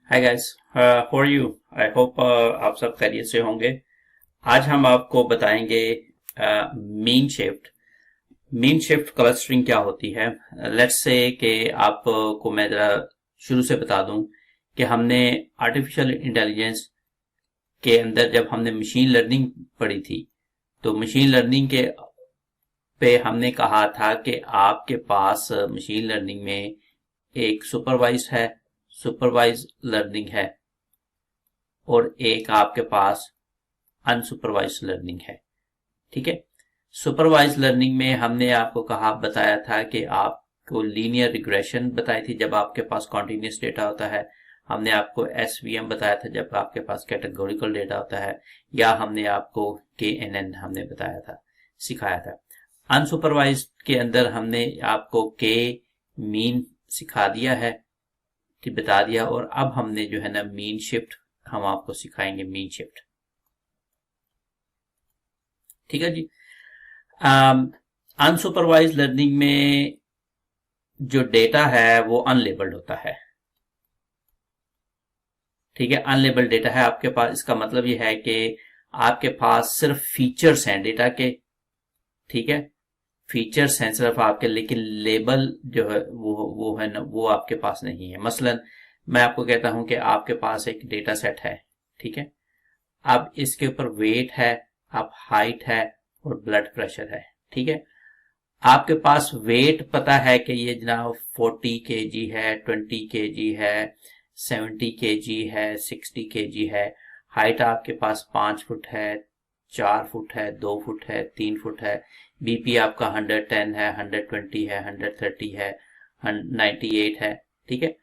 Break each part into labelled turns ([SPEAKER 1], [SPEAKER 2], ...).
[SPEAKER 1] Hi guys, how are you? I hope आप सब खैरियत से होंगे। आज हम आपको बताएंगे mean shift. Mean shift clustering क्या होती है। लेट्स से कि आपको मैं जरा शुरू से बता दूं कि हमने आर्टिफिशियल इंटेलिजेंस के अंदर जब हमने मशीन लर्निंग पढ़ी थी, तो मशीन लर्निंग के पे हमने कहा था कि आपके पास मशीन लर्निंग में एक सुपरवाइज लर्निंग है और एक आपके पास अनसुपरवाइज लर्निंग है। ठीक है। सुपरवाइज लर्निंग में हमने आपको बताया था कि आपको लीनियर रिग्रेशन बताई थी जब आपके पास कॉन्टिन्यूस डेटा होता है। हमने आपको एसवीएम बताया था जब आपके पास कैटेगोरिकल डेटा होता है, या हमने आपको केएनएन हमने बताया था, सिखाया था। अनसुपरवाइज के अंदर हमने आपको के मीन सिखा दिया है, बता दिया, और अब हमने जो है ना मीन शिफ्ट हम आपको सिखाएंगे, मीन शिफ्ट। ठीक है जी। अनसुपरवाइज लर्निंग में जो डेटा है वो अनलेबल्ड होता है। ठीक है, अनलेबल्ड डेटा है आपके पास। इसका मतलब ये है कि आपके पास सिर्फ फीचर्स हैं डेटा के। ठीक है, फीचर्स हैं सिर्फ आपके, लेकिन लेबल जो है वो है ना, वो आपके पास नहीं है। मसलन मैं आपको कहता हूं कि आपके पास एक डेटा सेट है। ठीक है, अब इसके ऊपर वेट है, अब हाइट है और ब्लड प्रेशर है। ठीक है, आपके पास वेट पता है कि ये जनाब 40 kg है, 20 kg है, 70 kg है, 60 kg है। हाइट आपके पास 5 फुट है, 4 फुट है, 2 फुट है, 3 फुट है। बीपी आपका 110 है, 120 है, 130 है, 98 है। ठीक है,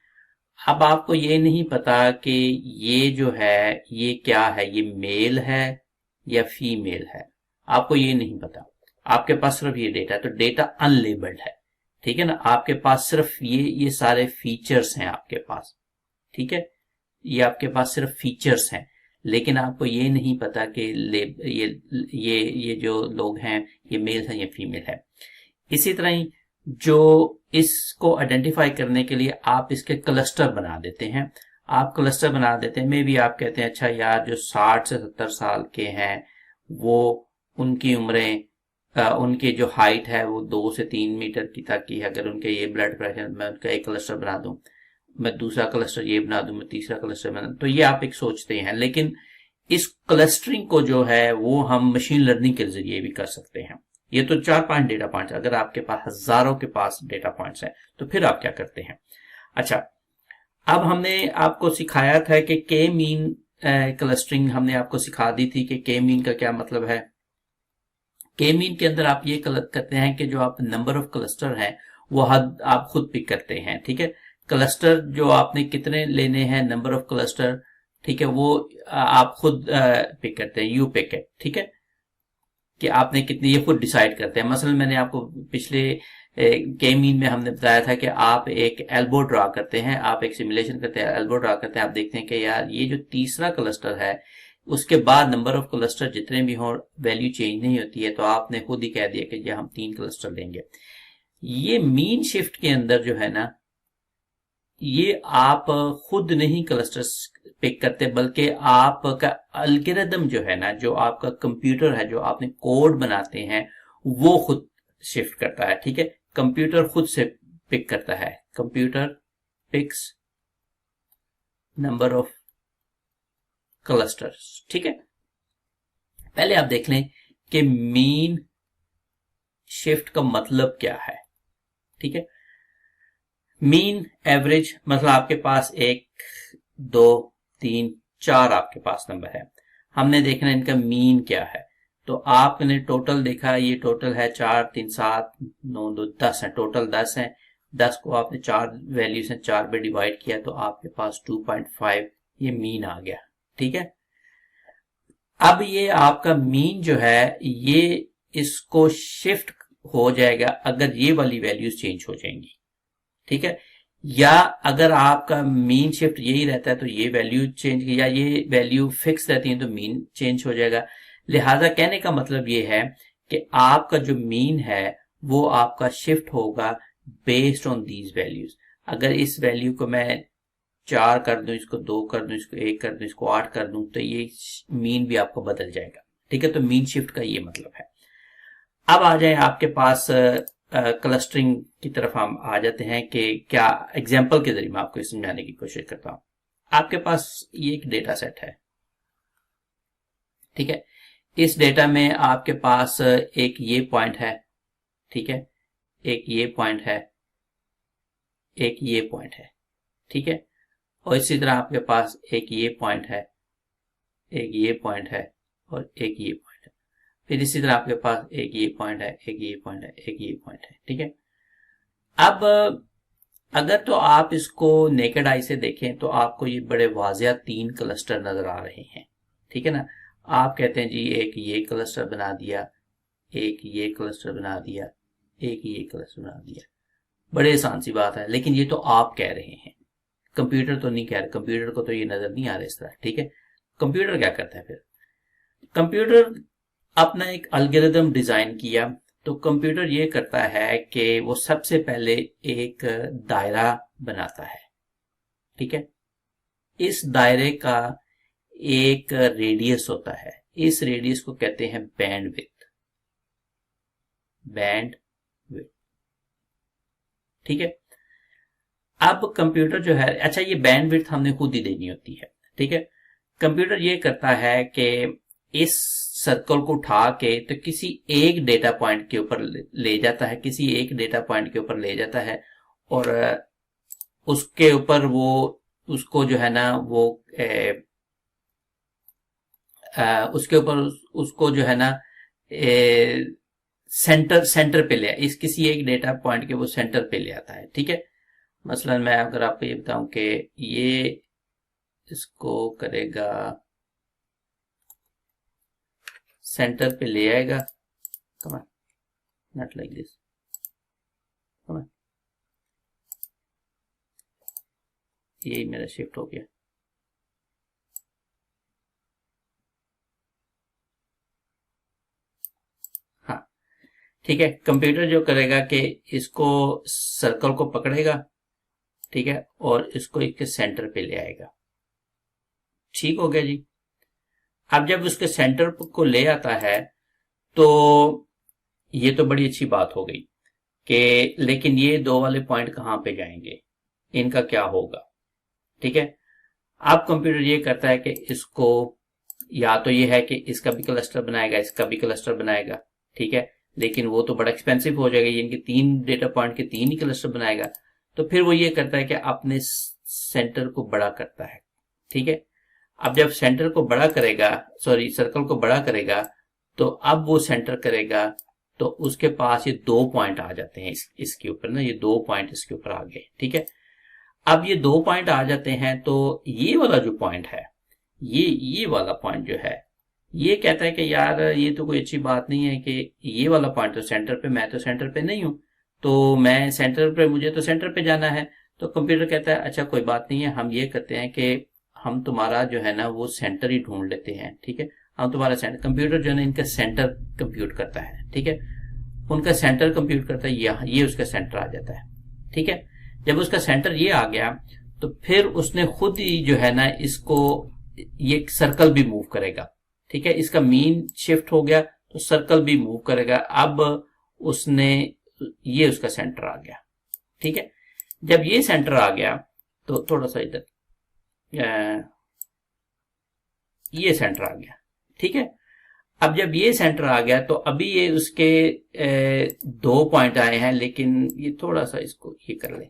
[SPEAKER 1] अब आपको ये नहीं पता कि ये जो है ये क्या है, ये मेल है या फीमेल है। आपको ये नहीं पता, आपके पास सिर्फ ये डेटा है, तो डेटा अनलेबल्ड है। ठीक है ना, आपके पास सिर्फ ये सारे फीचर्स हैं आपके पास। ठीक है, ये आपके पास सिर्फ फीचर्स हैं, लेकिन आपको ये नहीं पता कि ये जो लोग हैं ये मेल है या फीमेल है। इसी तरह ही जो इसको आइडेंटिफाई करने के लिए आप इसके क्लस्टर बना देते हैं। आप क्लस्टर बना देते हैं, मे भी आप कहते हैं अच्छा यार जो 60 से 70 साल के हैं वो, उनकी उम्रें, उनके जो हाइट है वो 2 से 3 मीटर की तक की है। अगर उनके ये ब्लड प्रेशर, मैं उनका एक क्लस्टर बना दूं, मैं दूसरा क्लस्टर ये बना दूं, मैं तीसरा क्लस्टर बना दूं, तो ये आप एक सोचते हैं। लेकिन इस क्लस्टरिंग को जो है वो हम मशीन लर्निंग के जरिए भी कर सकते हैं। ये तो 4-5 डेटा पॉइंट्स, अगर आपके पास हजारों के पास डेटा पॉइंट्स हैं तो फिर आप क्या करते हैं। अच्छा, अब हमने आपको सिखाया था कि के मीन क्लस्टरिंग हमने आपको सिखा दी थी कि के मीन का क्या मतलब है। के मीन के अंदर आप ये करते हैं कि जो आप नंबर ऑफ क्लस्टर हैं वो हद आप खुद पिक करते हैं। ठीक है, क्लस्टर जो आपने कितने लेने हैं, नंबर ऑफ क्लस्टर, ठीक है, वो आप खुद पिक करते हैं, यू पिक है। ठीक है, कि आपने कितने, ये खुद डिसाइड करते हैं। मसलन मैंने आपको पिछले के मीन में हमने बताया था कि आप एक एल्बो ड्रा करते हैं, आप एक सिमुलेशन करते हैं, एल्बो ड्रा करते हैं, आप देखते हैं कि यार ये जो तीसरा क्लस्टर है उसके बाद नंबर ऑफ क्लस्टर जितने भी हों वैल्यू चेंज नहीं होती है, तो आपने खुद ही कह दिया कि ये हम 3 क्लस्टर लेंगे। ये मीन शिफ्ट के अंदर जो है ना, ये आप खुद नहीं क्लस्टर्स पिक करते, बल्कि आपका एल्गोरिथम जो है ना, जो आपका कंप्यूटर है, जो आपने कोड बनाते हैं, वो खुद शिफ्ट करता है। ठीक है, कंप्यूटर खुद से पिक करता है, computer picks number of clusters. ठीक है, पहले आप देख लें कि मीन शिफ्ट का मतलब क्या है। ठीक है, मीन एवरेज, मतलब आपके पास 1, 2, 3, 4 आपके पास नंबर है, हमने देखना इनका मीन क्या है। तो आपने टोटल देखा, ये टोटल है 4, 3, 7, 9, 2, 10 है, टोटल 10 है। 10 को आपने 4 वैल्यूज हैं 4 पे डिवाइड किया तो आपके पास 2.5 ये मीन आ गया। ठीक है, अब ये आपका मीन जो है ये इसको शिफ्ट हो जाएगा अगर ये वाली वैल्यूज चेंज हो जाएंगी। ठीक है, या अगर आपका मीन शिफ्ट यही रहता है तो ये वैल्यू चेंज, या ये वैल्यू फिक्स रहती है तो मीन चेंज हो जाएगा। लिहाजा कहने का मतलब ये है कि आपका जो मीन है वो आपका शिफ्ट होगा बेस्ड ऑन दीज वैल्यूज। अगर इस वैल्यू को मैं 4 कर दूं, इसको 2 कर दूं, इसको 1 कर दूं, इसको 8 कर दूं, तो ये मीन भी आपको बदल जाएगा। ठीक है, तो मीन शिफ्ट का ये मतलब है। अब आ जाए आपके पास क्लस्टरिंग की तरफ हम आ जाते हैं कि क्या एग्जाम्पल के जरिए मैं आपको समझाने की कोशिश करता हूं। आपके पास ये एक डेटा सेट है, ठीक है। इस डेटा में आपके पास एक ये पॉइंट है, ठीक है, एक ये पॉइंट है, एक ये पॉइंट है, ठीक है, और इसी तरह आपके पास एक ये पॉइंट है, एक ये पॉइंट है और एक ये पॉइंट है। फिर इसी तरह आपके पास एक ये पॉइंट है, एक ये पॉइंट है, एक ये पॉइंट है, ठीक है। अब अगर तो आप इसको नेकेड आई से देखें तो आपको ये बड़े वाजिया 3 क्लस्टर नजर आ रहे हैं, ठीक है ना। आप कहते हैं जी एक ये क्लस्टर बना दिया, एक ये क्लस्टर बना दिया, एक ये क्लस्टर बना दिया, बड़े आसान सी बात है। लेकिन ये तो आप कह रहे हैं, कंप्यूटर तो नहीं कह रहे, कंप्यूटर को तो ये नजर नहीं आ रहा इस तरह, ठीक है। कंप्यूटर क्या करता है फिर, कंप्यूटर अपना एक एल्गोरिथम डिजाइन किया, तो कंप्यूटर ये करता है कि वो सबसे पहले एक दायरा बनाता है, ठीक है। इस दायरे का एक रेडियस होता है, इस रेडियस को कहते हैं बैंडविड्थ, बैंडविड्थ, ठीक है। अब कंप्यूटर जो है, अच्छा ये बैंडविड्थ हमने खुद ही देनी होती है, ठीक है। कंप्यूटर ये करता है कि इस सर्कल को उठा के तो किसी एक डेटा पॉइंट के ऊपर ले जाता है, किसी एक डेटा पॉइंट के ऊपर ले जाता है और उसके ऊपर वो उसको जो है ना वो उसके ऊपर उसको जो है ना सेंटर पे ले, इस किसी एक डेटा पॉइंट के वो सेंटर पे ले आता है, ठीक है। मसलन मैं अगर आपको ये बताऊं कि ये इसको करेगा, सेंटर पे ले आएगा, come on, not like this, come on, ये मेरा शिफ्ट हो गया, हाँ ठीक है। कंप्यूटर जो करेगा कि इसको सर्कल को पकड़ेगा, ठीक है, और इसको एक सेंटर पे ले आएगा, ठीक हो गया जी। अब जब उसके सेंटर को ले आता है तो ये तो बड़ी अच्छी बात हो गई कि लेकिन ये 2 वाले पॉइंट कहां पे जाएंगे, इनका क्या होगा, ठीक है। अब कंप्यूटर ये करता है कि इसको या तो ये है कि इसका भी क्लस्टर बनाएगा, इसका भी क्लस्टर बनाएगा, ठीक है, लेकिन वो तो बड़ा एक्सपेंसिव हो जाएगा, इनके 3 डेटा पॉइंट के 3 ही क्लस्टर बनाएगा। तो फिर वो ये करता है कि अपने सेंटर को बड़ा करता है, ठीक है। अब जब सेंटर को बड़ा करेगा, सॉरी सर्कल को बड़ा करेगा, तो अब वो सेंटर करेगा तो उसके पास ये 2 पॉइंट आ जाते हैं, इसके ऊपर ना, ये 2 पॉइंट इसके ऊपर आ गए, ठीक है। अब ये 2 पॉइंट आ जाते हैं तो ये वाला जो पॉइंट है, ये वाला पॉइंट जो है, ये कहता है कि यार ये तो कोई अच्छी बात नहीं है कि ये वाला पॉइंट तो सेंटर पे, मैं तो सेंटर पे नहीं हूं, तो मैं सेंटर पे, मुझे तो सेंटर पे जाना है। तो कंप्यूटर कहता है अच्छा कोई बात नहीं है, हम ये करते हैं कि हम तुम्हारा जो है ना वो सेंटर ही ढूंढ लेते हैं, ठीक है। हम तुम्हारा सेंटर, कंप्यूटर जो है ना इनका सेंटर कंप्यूट करता है, ठीक है, उनका सेंटर कंप्यूट करता है, ये उसका सेंटर आ जाता है, ठीक है। जब उसका सेंटर ये आ गया तो फिर उसने खुद ही जो है ना इसको ये सर्कल भी मूव करेगा, ठीक है। इसका मीन शिफ्ट हो गया तो सर्कल भी मूव करेगा। अब उसने ये उसका सेंटर आ गया, ठीक है। जब ये सेंटर आ गया तो थोड़ा सा इधर ये सेंटर आ गया, ठीक है। अब जब ये सेंटर आ गया तो अभी ये उसके 2 पॉइंट आए हैं, लेकिन ये थोड़ा सा इसको ये कर ले,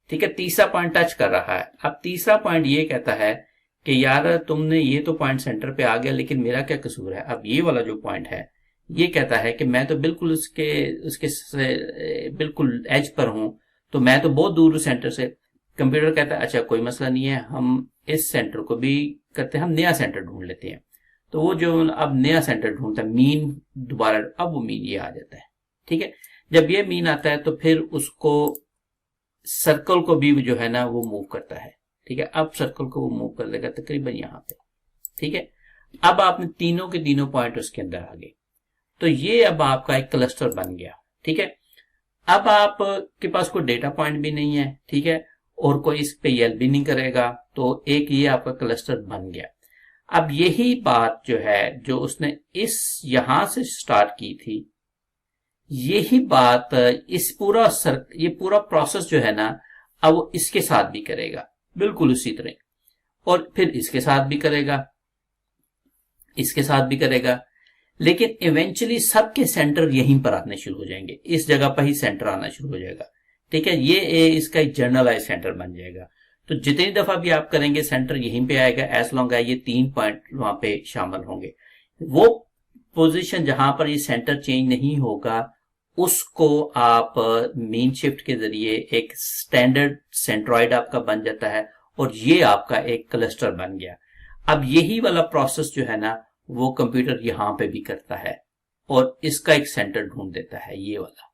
[SPEAKER 1] ठीक है। तीसरा पॉइंट टच कर रहा है। अब तीसरा पॉइंट ये कहता है कि यार तुमने ये तो पॉइंट सेंटर पे आ गया, लेकिन मेरा क्या कसूर है। अब ये वाला जो पॉइंट है ये कहता है कि मैं तो बिल्कुल उसके बिल्कुल एज पर हूं, तो मैं तो बहुत दूर हूं सेंटर से। कंप्यूटर कहता है अच्छा कोई मसला नहीं है, हम इस सेंटर को भी करते हैं, हम नया सेंटर ढूंढ लेते हैं। तो वो जो अब नया सेंटर ढूंढता है, मीन दोबारा, अब वो मीन ये आ जाता है, ठीक है। जब ये मीन आता है तो फिर उसको सर्कल को भी जो है ना वो मूव करता है, ठीक है। अब सर्कल को वो मूव कर देगा तकरीबन यहां पे, ठीक है। अब आपने तीनों के तीनों पॉइंट उसके अंदर आ गए, तो ये अब आपका एक क्लस्टर बन गया, ठीक है। अब आपके पास कोई डेटा पॉइंट भी नहीं है, ठीक है, और कोई इस पे येल्प भी नहीं करेगा, तो एक ये आपका क्लस्टर बन गया। अब यही बात जो है जो उसने इस यहां से स्टार्ट की थी, यही बात ये पूरा प्रोसेस जो है ना, अब वो इसके साथ भी करेगा बिल्कुल उसी तरह, और फिर इसके साथ भी करेगा, इसके साथ भी करेगा, लेकिन इवेंचुअली सबके सेंटर यहीं पर आने शुरू हो जाएंगे, इस जगह पर ही सेंटर आना शुरू हो जाएगा। ठीक है, ये इसका एक जनरलाइज सेंटर बन जाएगा। तो जितनी दफा भी आप करेंगे सेंटर यहीं पे आएगा, एज लॉन्ग है ये 3 पॉइंट वहां पे शामिल होंगे। वो पोजीशन जहां पर ये सेंटर चेंज नहीं होगा उसको आप मीन शिफ्ट के जरिए एक स्टैंडर्ड सेंट्रॉइड आपका बन जाता है, और ये आपका एक क्लस्टर बन गया। अब यही वाला प्रोसेस जो है ना वो कंप्यूटर यहां पे भी करता है और इसका एक सेंटर ढूंढ देता है, ये वाला,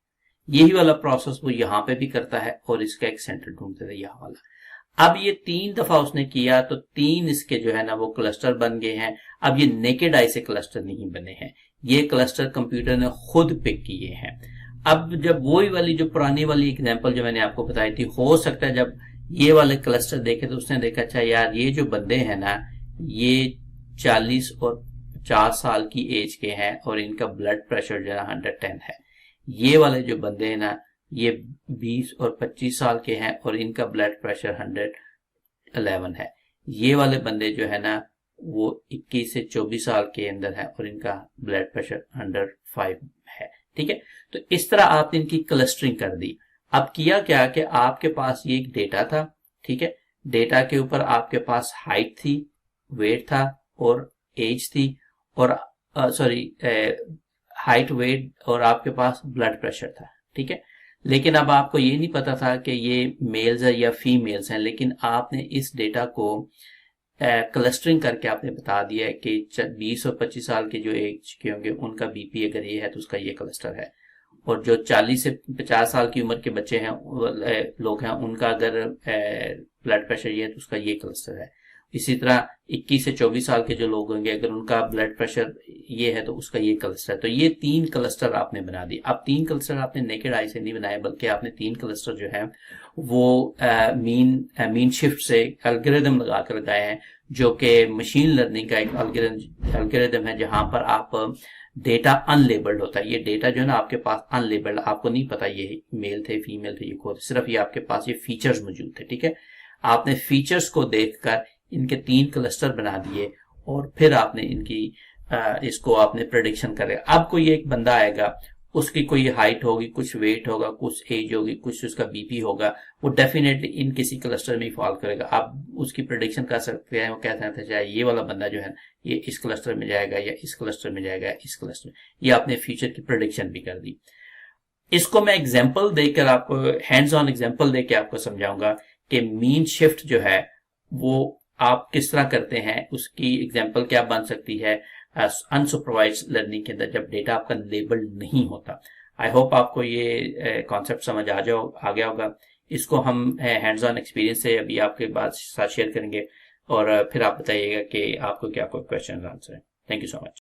[SPEAKER 1] यही वाला प्रोसेस वो यहां पे भी करता है और इसका एक सेंटर ढूंढ देता है, यहां वाला। अब ये 3 दफा उसने किया तो 3 इसके जो है ना वो क्लस्टर बन गए हैं। अब ये नेकेड आई से क्लस्टर नहीं बने हैं, ये क्लस्टर कंप्यूटर ने खुद पिक किए हैं। अब जब वही वाली जो पुरानी वाली एग्जांपल जो मैंने आपको बताई थी, हो सकता है जब ये वाले क्लस्टर देखे तो उसने देखा अच्छा यार ये जो बंदे हैं ना ये 40 और 50 साल की एज के हैं और इनका ब्लड प्रेशर जो है 110 है। ये वाले जो बंदे हैं ना ये 20 और 25 साल के हैं और इनका ब्लड प्रेशर 111 है। ये वाले बंदे जो है ना वो 21 से 24 साल के अंदर है और इनका ब्लड प्रेशर 105 है। ठीक है, तो इस तरह आपने इनकी क्लस्टरिंग कर दी। अब किया क्या कि आपके पास ये एक डेटा था, ठीक है, डेटा के ऊपर आपके पास हाइट थी, वेट था और एज थी, और हाइट, वेट और आपके पास ब्लड प्रेशर था। ठीक है, लेकिन अब आपको ये नहीं पता था कि ये मेल्स है या फीमेल्स हैं, लेकिन आपने इस डेटा को क्लस्टरिंग करके आपने बता दिया है कि 20 और 25 साल के जो एज के होंगे उनका बीपी अगर ये है तो उसका ये क्लस्टर है, और जो 40 से 50 साल की उम्र के बच्चे हैं लोग हैं उनका अगर ब्लड प्रेशर ये है तो उसका ये क्लस्टर है। इसी तरह 21 से 24 साल के जो लोग होंगे अगर उनका ब्लड प्रेशर ये है तो उसका ये क्लस्टर है। तो ये 3 क्लस्टर आपने बना दिए। अब 3 क्लस्टर आपने नेकेड आई से नहीं बनाए, बल्कि आपने 3 क्लस्टर जो है वो मीन शिफ्ट से एल्गोरिदम लगा कर लगाए हैं, जो कि मशीन लर्निंग का एक एल्गोरिदम है जहां पर आप डेटा अनलेबल्ड होता है। ये डेटा जो है ना आपके पास अनलेबल्ड, आपको नहीं पता ये मेल थे फीमेल थे, ये खुद सिर्फ ये आपके पास ये फीचर्स मौजूद थे। ठीक है, आपने फीचर्स को देखकर इनके 3 क्लस्टर बना दिए और फिर आपने इनकी इसको आपने प्रेडिक्शन करे। अब कोई एक बंदा आएगा, उसकी कोई हाइट होगी, कुछ वेट होगा, कुछ एज होगी, कुछ उसका बीपी होगा, वो डेफिनेटली इन किसी क्लस्टर में फॉल करेगा। आप उसकी प्रेडिक्शन कर सकते हैं, वो कह सकते हैं ये वाला बंदा जो है ये इस क्लस्टर में जाएगा या इस क्लस्टर में जाएगा, इस क्लस्टर में। ये आपने फ्यूचर की प्रेडिक्शन भी कर दी। इसको मैं एग्जाम्पल देकर आपको, हैंड्स ऑन एग्जाम्पल देकर आपको समझाऊंगा कि मीन शिफ्ट जो है वो आप किस तरह करते हैं। उसकी एग्जाम्पल क्या बन सकती है अनसुपरवाइज्ड लर्निंग के अंदर जब डेटा आपका लेबल्ड नहीं होता। आई होप आपको ये कॉन्सेप्ट समझ आ गया होगा। इसको हम हैंड्स ऑन एक्सपीरियंस से अभी आपके साथ शेयर करेंगे और फिर आप बताइएगा कि आपको क्या कोई क्वेश्चन आंसर है। Thank you so much.